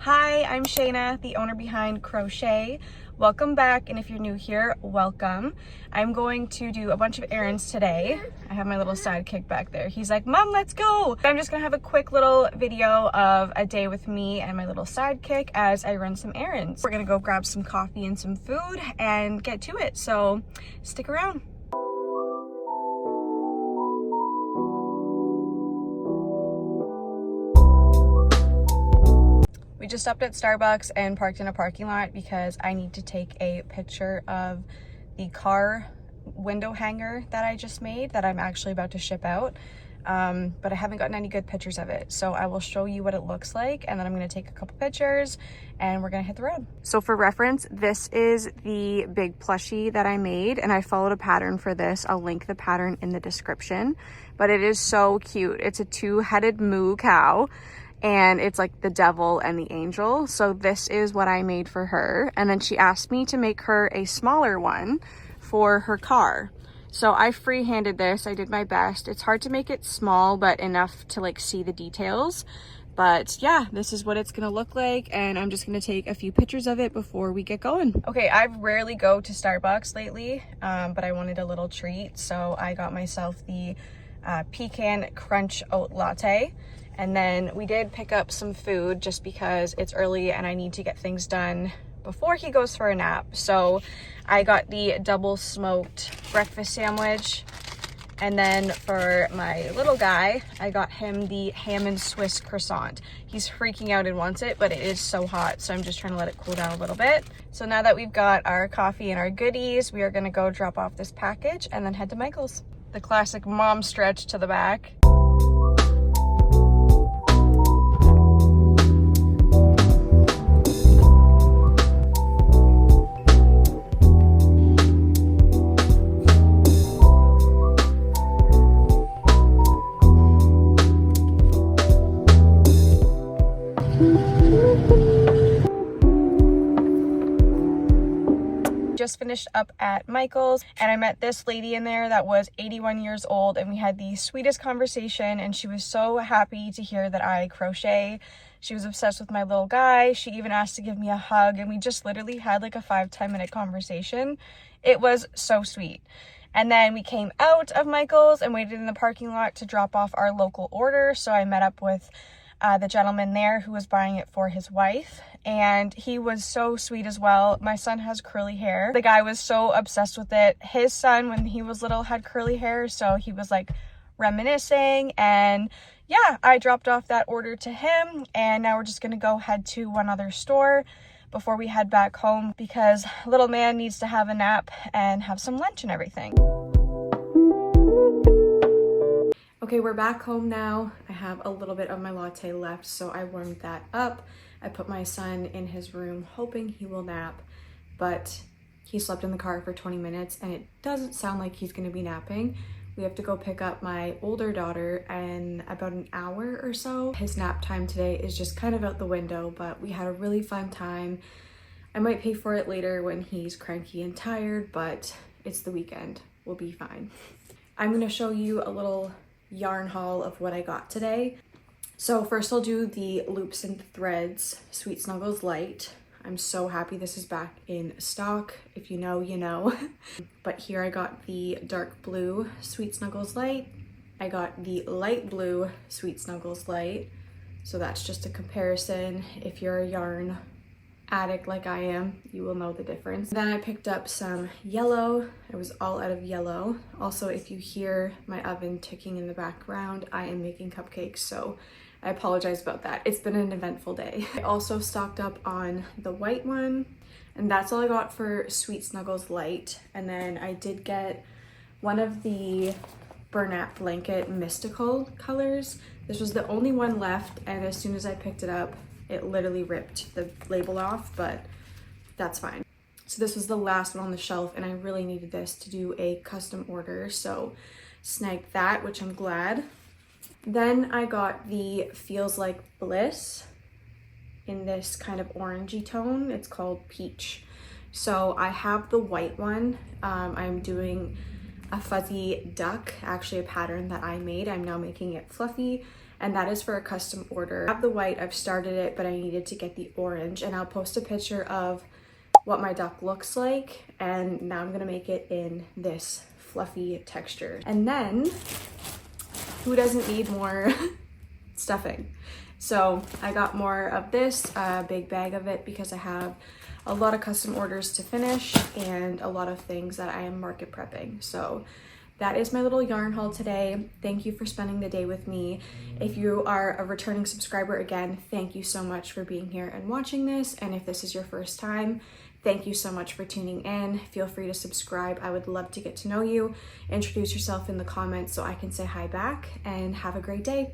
Hi, I'm Shayna, the owner behind Crochet. Welcome back, and if you're new here, welcome. I'm going to do a bunch of errands today. I have my little sidekick back there. He's like, Mom, let's go. I'm just gonna have a quick little video of a day with me and my little sidekick as I run some errands. We're gonna go grab some coffee and some food and get to it, so stick around. We just stopped at Starbucks and parked in a parking lot because I need to take a picture of the car window hanger that I just made that I'm actually about to ship out. But I haven't gotten any good pictures of it. So I will show you what it looks like, and then I'm gonna take a couple pictures and we're gonna hit the road. So for reference, this is the big plushie that I made, and I followed a pattern for this. I'll link the pattern in the description, but it is so cute. It's a two-headed moo cow, and it's like the devil and the angel. So this is what I made for her. And then she asked me to make her a smaller one for her car. So I freehanded this. I did my best. It's hard to make it small, but enough to like see the details. But yeah, this is what it's gonna look like, and I'm just gonna take a few pictures of it before we get going. Okay, I rarely go to Starbucks lately, but I wanted a little treat. So I got myself the pecan crunch oat latte. And then we did pick up some food just because it's early and I need to get things done before he goes for a nap. So I got the double smoked breakfast sandwich. And then for my little guy, I got him the ham and Swiss croissant. He's freaking out and wants it, but it is so hot. So I'm just trying to let it cool down a little bit. So now that we've got our coffee and our goodies, we are gonna go drop off this package and then head to Michael's. The classic mom stretch to the back. Just finished up at Michael's, and I met this lady in there that was 81 years old, and we had the sweetest conversation, and she was so happy to hear that I crochet. She was obsessed with my little guy. She even asked to give me a hug, and we just literally had like a 5-10 minute conversation. It was so sweet. And then we came out of Michael's and waited in the parking lot to drop off our local order. So I met up with the gentleman there who was buying it for his wife, and he was so sweet as well. My son has curly hair. The guy was so obsessed with it. His son, when he was little, had curly hair, so he was like reminiscing. And yeah, I dropped off that order to him, and now we're just gonna go head to one other store before we head back home because little man needs to have a nap and have some lunch and everything. Okay, we're back home now. I have a little bit of my latte left, so I warmed that up. I put my son in his room hoping he will nap, but he slept in the car for 20 minutes and it doesn't sound like he's gonna be napping. We have to go pick up my older daughter in about an hour or so. His nap time today is just kind of out the window, but we had a really fun time. I might pay for it later when he's cranky and tired, but it's the weekend. We'll be fine. I'm gonna show you a little yarn haul of what I got today. So first I'll do the loops and threads Sweet Snuggles Light. I'm so happy this is back in stock. If you know, you know. But here I got the dark blue Sweet Snuggles Light. I got the light blue Sweet Snuggles Light. So that's just a comparison. If you're a yarn addict like I am, you will know the difference. Then I picked up some yellow. It was all out of yellow. Also, if you hear my oven ticking in the background, I am making cupcakes, so I apologize about that. It's been an eventful day. I also stocked up on the white one, and that's all I got for Sweet Snuggles Light. And then I did get one of the Bernat Blanket Mystical colors. This was the only one left, and as soon as I picked it up, it literally ripped the label off, but that's fine. So this was the last one on the shelf, and I really needed this to do a custom order, so snagged that, which I'm glad. Then I got the Feels Like Bliss in this kind of orangey tone. It's called Peach. So I have the white one. I'm doing a fuzzy duck, actually a pattern that I made. I'm now making it fluffy, and that is for a custom order. I have the white, I've started it, but I needed to get the orange, and I'll post a picture of what my duck looks like, and now I'm gonna make it in this fluffy texture. And then, who doesn't need more stuffing? So I got more of this, a big bag of it, because I have a lot of custom orders to finish and a lot of things that I am market prepping. So that is my little yarn haul today. Thank you for spending the day with me. If you are a returning subscriber, again, thank you so much for being here and watching this. And if this is your first time, thank you so much for tuning in. Feel free to subscribe. I would love to get to know you. Introduce yourself in the comments so I can say hi back, and have a great day.